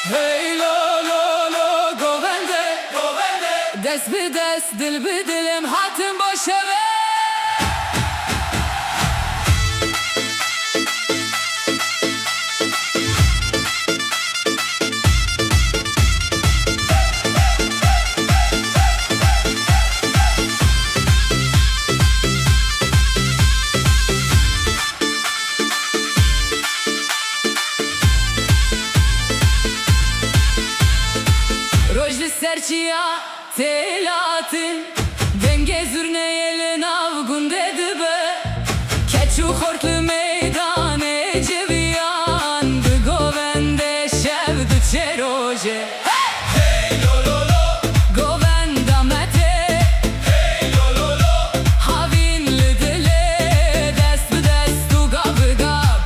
Hey lo lo lo govende, govende. Dest bi dest, dil bi dilim, hatim boşa ver. Serçiya telatin denge zürne yelin avgun dedi be keçu hortlu meydane ceviyan bu govende şevdu çeroje. Hey lo lo lo govenda mete. Hey lo lo lo havinli dile dest bu dest u gab gab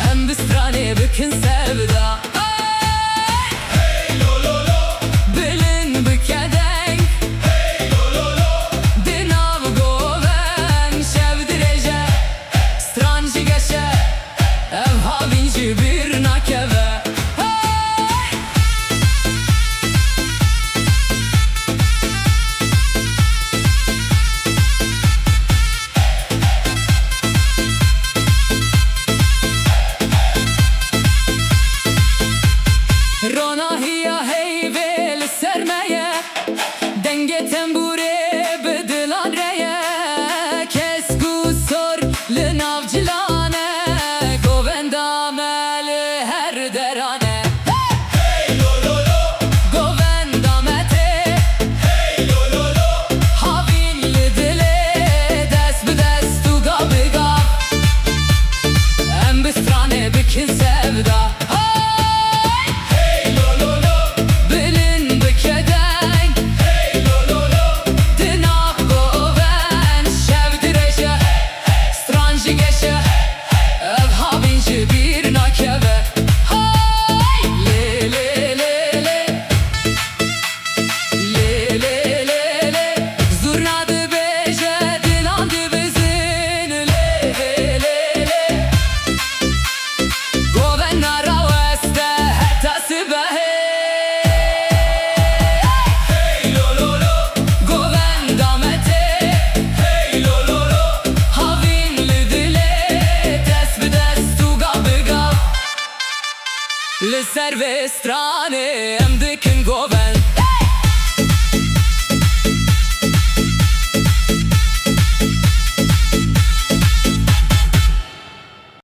hem bistrane bükün sevda. Bir nakeve Rona hiya heyvel sermeye denge tembure bedilan reye kesku sor linavcilane govenda meli her derane. Hey lo lo lo govenda mete. Hey lo lo lo havinli dile dest bi dest u gab gab em bistrane bikin sevda. Bir nakeve hay le le le le le le le le zurnadı beje dilandı bezin le le le le govenna raveste hatta sibahe. Hey lo lo lo govenda mete. Hey lo lo lo havinli dile dest bi dest le serve strane em dikin goven.